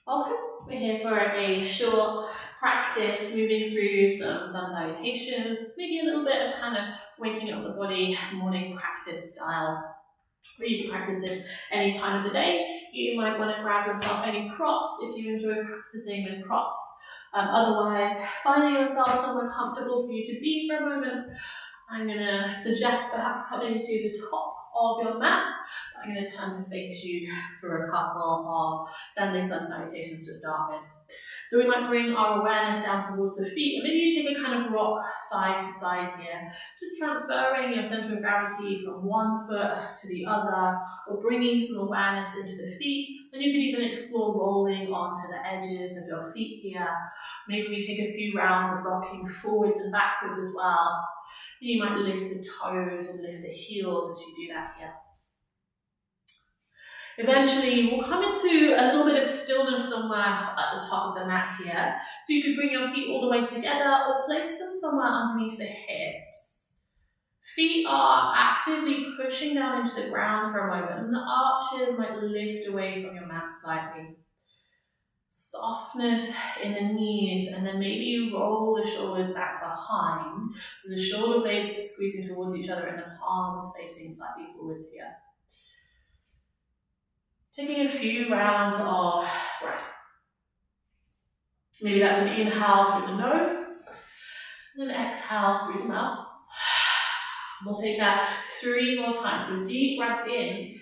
Welcome. We're here for a short practice, moving through some sun salutations, maybe a little bit of kind of waking up the body, morning practice style. You can practice this any time of the day. You might want to grab yourself any props if you enjoy practicing with props. Otherwise, finding yourself somewhere comfortable for you to be for a moment, I'm going to suggest perhaps coming to the top of your mat. I'm going to turn to face you for a couple of standing sun salutations to start with. So we might bring our awareness down towards the feet, and maybe you take a kind of rock side to side here, just transferring your center of gravity from one foot to the other, or bringing some awareness into the feet. And you could even explore rolling onto the edges of your feet here. Maybe we take a few rounds of rocking forwards and backwards as well. And you might lift the toes and lift the heels as you do that here. Eventually, we'll come into a little bit of stillness somewhere at the top of the mat here. So you could bring your feet all the way together or place them somewhere underneath the hips. Feet are actively pushing down into the ground for a moment, and the arches might lift away from your mat slightly. Softness in the knees, and then maybe you roll the shoulders back behind, so the shoulder blades are squeezing towards each other and the palms facing slightly forwards here. Taking a few rounds of breath. Maybe that's an inhale through the nose, and an exhale through the mouth. We'll take that 3 more times. So deep breath in.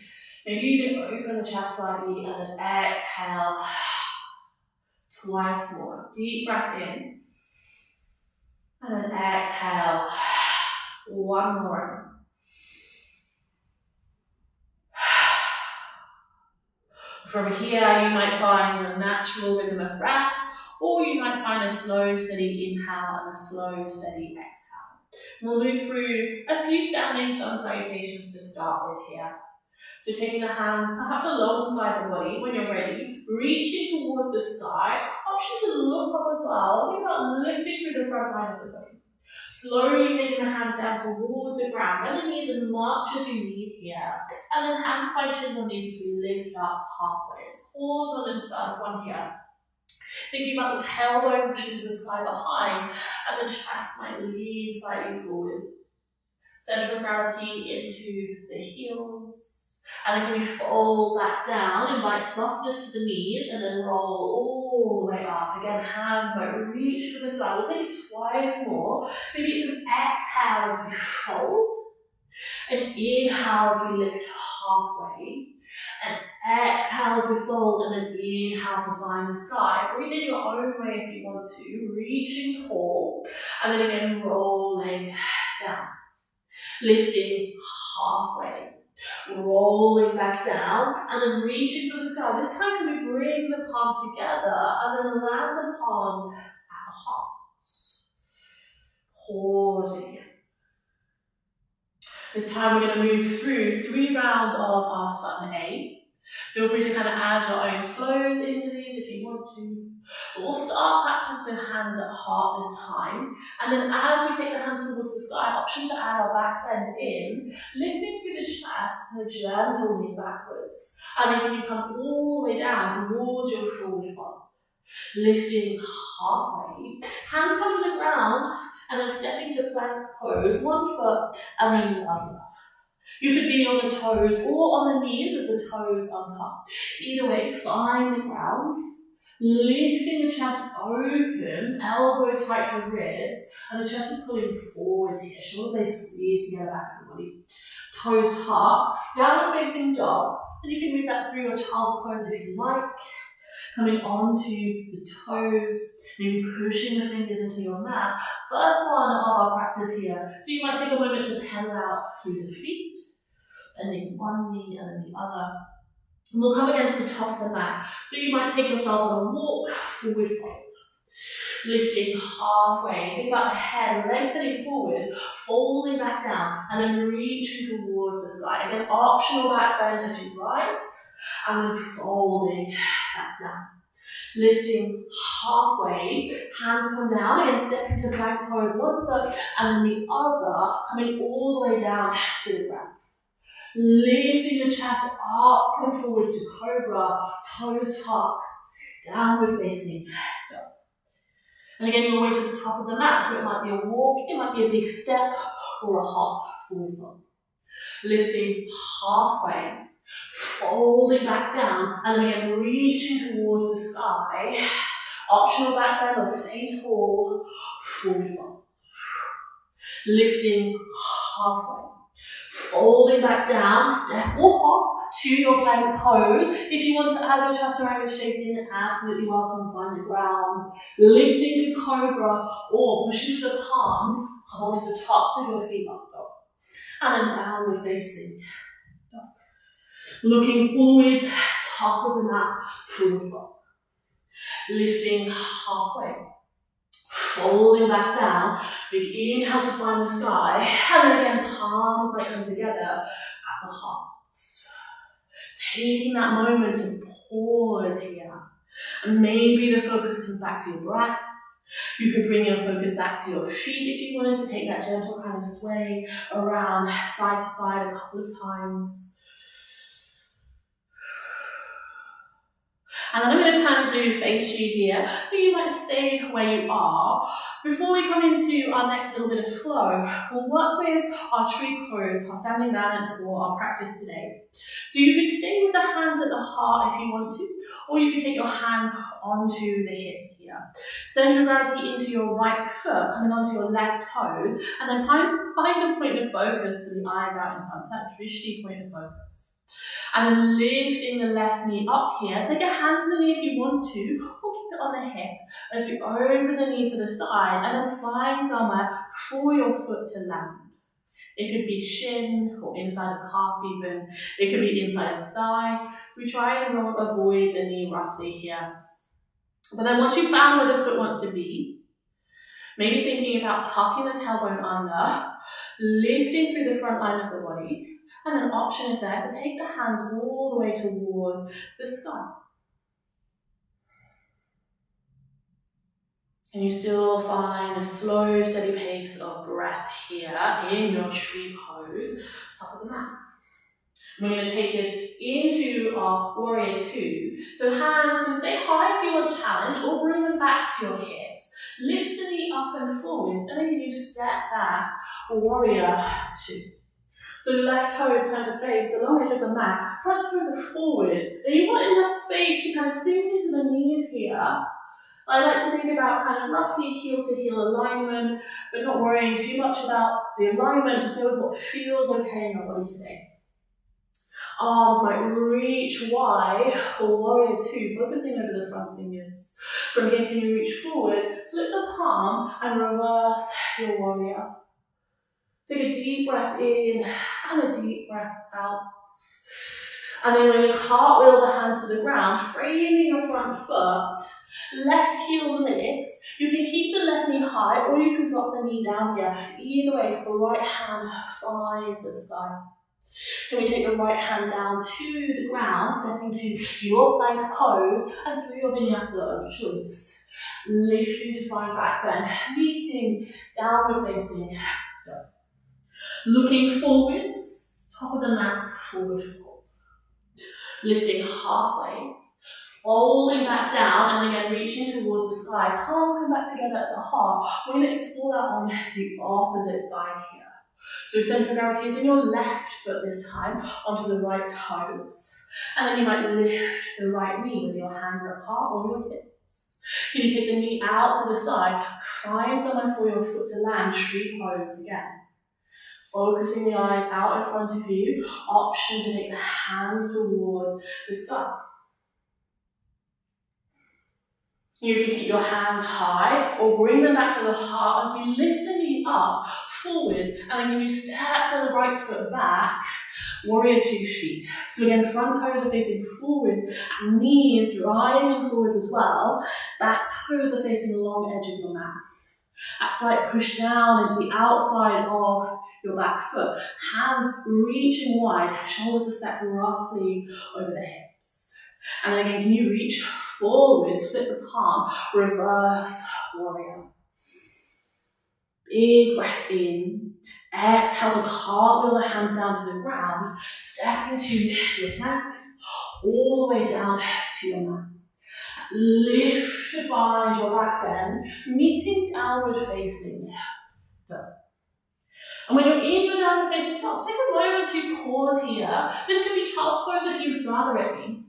Maybe you can open the chest slightly, and then exhale twice more. Deep breath in, and then exhale. One more round. From here, you might find a natural rhythm of breath, or you might find a slow, steady inhale and a slow, steady exhale. We'll move through a few standing sun salutations to start with here. So taking the hands perhaps alongside the body. When you're ready, reaching towards the sky. Option to look up as well. Think about lifting through the front line of the body. Slowly taking the hands down towards the ground. Bend the knees as much as you need here. And then hands by shins on knees as we lift up halfway. Let's pause on this first one here. Thinking about the tailbone pushing to the sky behind, and the chest might lean slightly forwards. Center of gravity into the heels. And then can you fold back down, invite softness to the knees, and then roll all the way up. Again, hands might reach for the sky. We'll take it twice more. Maybe it's an exhale as we fold, and inhale as we lift halfway, and exhale as we fold, and then inhale to find the sky. Breathe in your own way if you want to, reaching tall, and then again rolling down. Lifting halfway, rolling back down, and then reaching for the sky. This time can we bring the palms together, and then land the palms at the hearts. Pausing here. This time we're going to move through 3 rounds of our sun A. Feel free to kind of add your own flows into these if you want to. But we'll start practice with hands at heart this time. And then as we take the hands towards the sky, option to add our back bend in, lifting through the chest and a gentle lean backwards. And then when you come all the way down towards your forward fold, lifting halfway, hands come to the ground, and then stepping to plank pose, one foot and then the other. You could be on the toes or on the knees with the toes on top. Either way, find the ground, lifting the chest open, elbows tight to ribs, and the chest is pulling forwards here. Shoulder blades squeeze together back of the body. Toes tuck, downward facing dog, and you can move that through your child's pose if you like. Coming onto the toes, maybe pushing the fingers into your mat. First one of our practice here. So you might take a moment to pedal out through the feet, and then one knee and then the other. And we'll come again to the top of the mat. So you might take yourself on a walk, forward fold. Lifting halfway. Think about the head lengthening forwards, folding back down, and then reaching towards the sky. Again, optional back bend as you rise, and then folding back down. Lifting halfway, hands come down, again step into plank pose, one foot and then the other, coming all the way down to the ground. Lifting the chest up and forward to cobra, toes tuck, downward facing dog. And again, your way to the top of the mat, so it might be a walk, it might be a big step, or a hop, forward fold. Lifting halfway, folding back down, and then again reaching towards the sky. Optional back bend or stay tall, forward fold. Lifting halfway, folding back down, step or hop to your plank pose. If you want to add your chaturanga shape in, absolutely welcome, find the ground. Lifting to cobra or push into the palms, come onto the tops of your feet up dog. And then downward facing dog. Looking forward, top of the mat, forward fold. Lifting halfway, folding back down, big inhale to find the sky, and then again palms might come together at the hearts. Taking that moment to pause here, and maybe the focus comes back to your breath. You could bring your focus back to your feet if you wanted to take that gentle kind of sway around side to side a couple of times. And then I'm going to turn to face you here, but you might stay where you are. Before we come into our next little bit of flow, we'll work with our tree pose, our standing balance for our practice today. So you could stay with the hands at the heart if you want to, or you could take your hands onto the hips here. Center of gravity into your right foot, coming onto your left toes, and then find a point of focus for the eyes out in front, so that drishti point of focus. And then lifting the left knee up here. Take a hand to the knee if you want to, or keep it on the hip as we open the knee to the side and then find somewhere for your foot to land. It could be shin or inside the calf even. It could be inside the thigh. We try and avoid the knee roughly here. But then once you've found where the foot wants to be, maybe thinking about tucking the tailbone under, lifting through the front line of the body, and then option is there to take the hands all the way towards the sky. Can you still find a slow, steady pace of breath here in your tree pose, top of the mat? We're going to take this into our warrior two. So hands can stay high if you want challenge, or bring them back to your hips. Lift the knee up and forwards, and then can you step back, warrior two. So left toes turn to face the long edge of the mat, front toes are forward. And you want enough space to kind of sink into the knees here. I like to think about kind of roughly heel to heel alignment, but not worrying too much about the alignment, just know what feels okay in your body today. Arms might reach wide, or warrior two, focusing over the front fingers. From here, can you reach forward, flip the palm, and reverse your warrior. Take a deep breath in and a deep breath out. And then when you cartwheel the hands to the ground, framing your front foot, left heel lifts. You can keep the left knee high, or you can drop the knee down here. Either way, the right hand finds the sky. Then we take the right hand down to the ground, stepping to your plank pose and through your vinyasa of choice. Lifting to find back bend, meeting, downward facing dog. Looking forwards, top of the mat, forward fold. Lifting halfway, folding back down, and again reaching towards the sky. Palms come back together at the heart. We're going to explore that on the opposite side here. So center of gravity is in your left foot this time, onto the right toes. And then you might lift the right knee with your hands are apart or your hips. Can you take the knee out to the side, find somewhere for your foot to land, tree pose again. Focusing the eyes out in front of you, option to take the hands towards the sky. You can keep your hands high or bring them back to the heart as we lift the knee up, forwards, and then when you step the right foot back, warrior 2 feet. So again, front toes are facing forwards, knees driving forwards as well, back toes are facing the long edge of your mat. That slight push down into the outside of your back foot, hands reaching wide, shoulders to step roughly over the hips. And then again, can you reach forwards, flip the palm, reverse warrior. Big breath in, exhale to cartwheel the hands down to the ground, step into your plank, all the way down to your mat. Lift to find your back bend, meeting downward facing dog. And when you're in your downward facing dog, take a moment to pause here. This could be child's pose if you'd rather it be.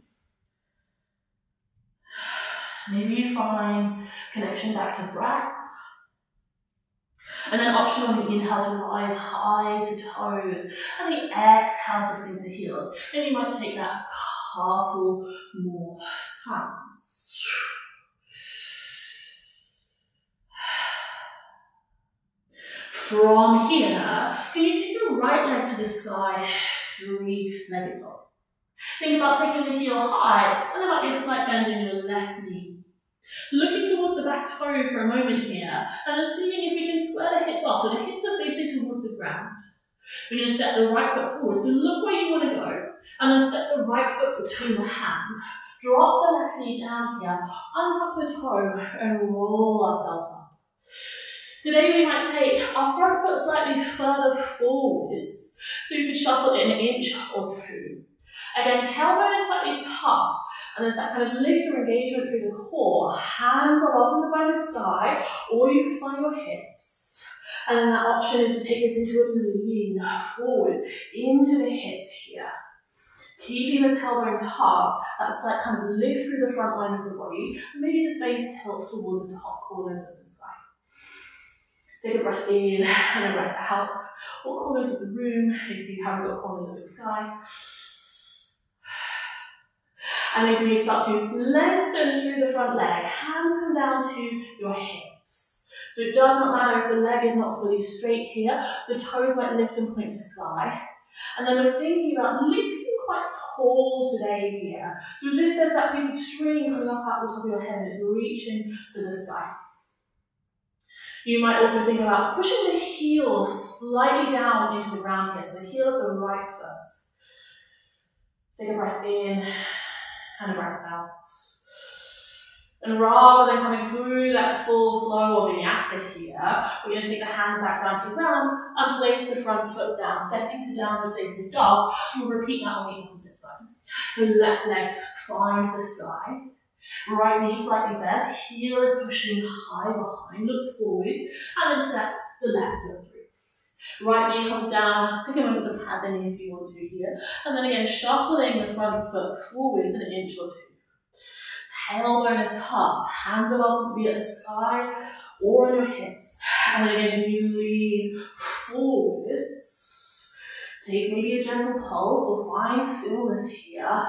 Maybe you find connection back to breath. And then option on the inhale to rise high to toes, and the exhale to sink to heels. And you might take that a couple more times. From here, can you take your right leg to the sky, three-legged dog. Think about taking the heel high, and there might be a slight bend in your left knee. Looking towards the back toe for a moment here, and then seeing if we can square the hips off, so the hips are facing toward the ground. We're going to step the right foot forward, so look where you want to go, and then step the right foot between the hands. Drop the left knee down here, untuck the toe, and roll ourselves up. Today we might take our front foot slightly further forwards, so you can shuffle it an inch or two. Again, tailbone is slightly tucked, and there's that kind of lift or engagement through the core. Hands are welcome to find the sky, or you can find your hips. And then that option is to take this into a lean forwards, into the hips here. Keeping the tailbone tucked, that's that kind of lift through the front line of the body. Maybe the face tilts towards the top corners of the sky. Take a breath in and a breath out. Or corners of the room, if you haven't got corners of the sky. And then when you start to lengthen through the front leg, hands come down to your hips. So it does not matter if the leg is not fully straight here, the toes might lift and point to sky. And then we're thinking about lifting quite tall today here. So as if there's that piece of string coming up out the top of your head and it's reaching to the sky. You might also think about pushing the heel slightly down into the ground here, so the heel of the right foot. Take a breath in and a breath out. And rather than coming through that full flow of vinyasa here, we're going to take the hands back down to the ground and place the front foot down, stepping to downward facing dog. We'll repeat that on the opposite side. So left leg finds the sky. Right knee slightly bent, heel is pushing high behind, look forward, and then step the left foot through. Right knee comes down, take a moment to pad the knee if you want to here, and then again shuffling the front foot forwards an inch or two. Tailbone is tucked, hands are welcome to be at the sky or on your hips, and then again you lean forwards. Take maybe a gentle pulse or find stillness here.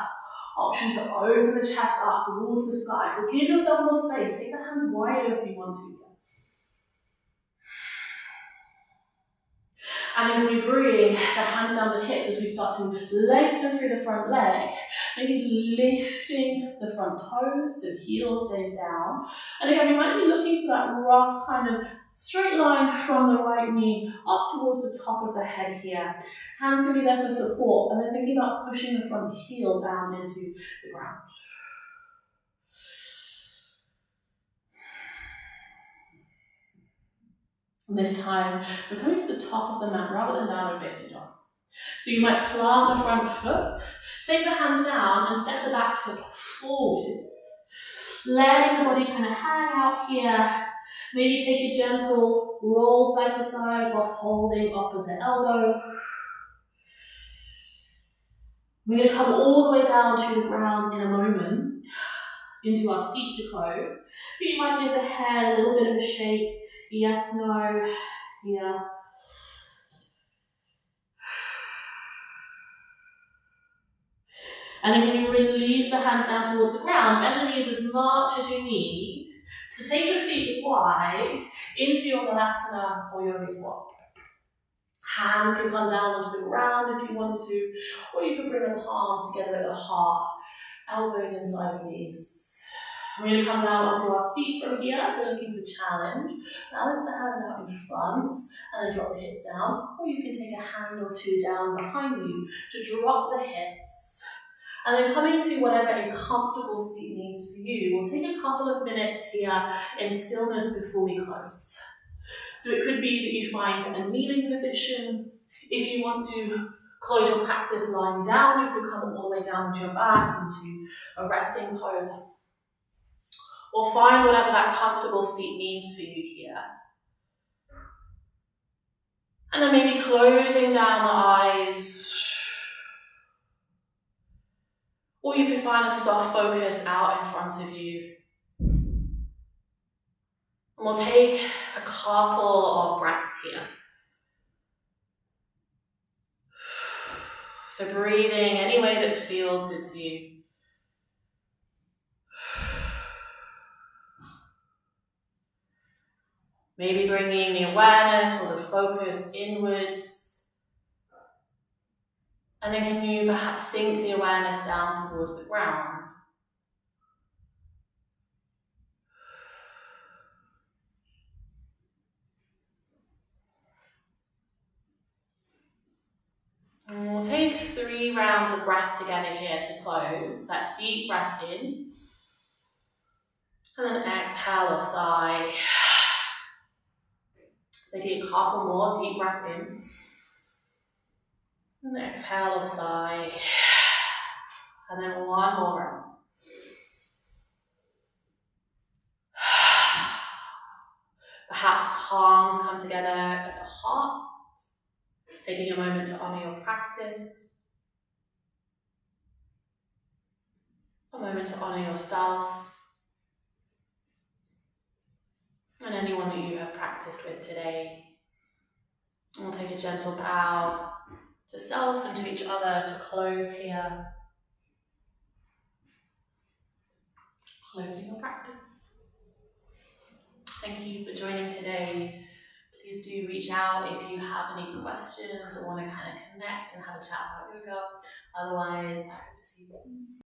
Option to open the chest up towards the sky. So give yourself more space. Take the hands wider if you want to. And then can we bring the hands down to hips as we start to lengthen through the front leg. Maybe lifting the front toes, so heel stays down. And again, we might be looking for that rough kind of straight line from the right knee up towards the top of the head here. Hands can be there for support, and then thinking about pushing the front heel down into the ground. And this time, we're coming to the top of the mat rather than downward facing dog. So you might plant the front foot, take the hands down and step the back foot forwards. Letting the body kind of hang out here. Maybe take a gentle roll side to side whilst holding opposite elbow. We're going to come all the way down to the ground in a moment, into our seat to close. But you might give the head a little bit of a shake. Yes, no, yeah. And then when you release the hands down towards the ground, bend the knees as much as you need to take the feet wide into your Balasana or yogi squat. Hands can come down onto the ground if you want to, or you can bring the palms together at the heart, elbows inside of knees. We're going to come down onto our seat from here. We're looking for challenge. Balance the hands out in front and then drop the hips down. Or you can take a hand or two down behind you to drop the hips. And then coming to whatever a comfortable seat means for you. We'll take a couple of minutes here in stillness before we close. So it could be that you find a kneeling position. If you want to close your practice lying down, you could come all the way down to your back into a resting pose. Or find whatever that comfortable seat means for you here. And then maybe closing down the eyes. Or you could find a soft focus out in front of you. And we'll take a couple of breaths here. So breathing any way that feels good to you. Maybe bringing the awareness or the focus inwards. And then can you perhaps sink the awareness down towards the ground? And we'll take 3 rounds of breath together here to close. That deep breath in. And then exhale or sigh. Taking a couple more, deep breath in. And exhale or sigh. And then one more round. Perhaps palms come together at the heart. Taking a moment to honour your practice. A moment to honour yourself. And anyone that you have practiced with today. And we'll take a gentle bow to self and to each other to close here. Closing your practice. Thank you for joining today. Please do reach out if you have any questions or want to kind of connect and have a chat about yoga. Otherwise, I hope to see you soon.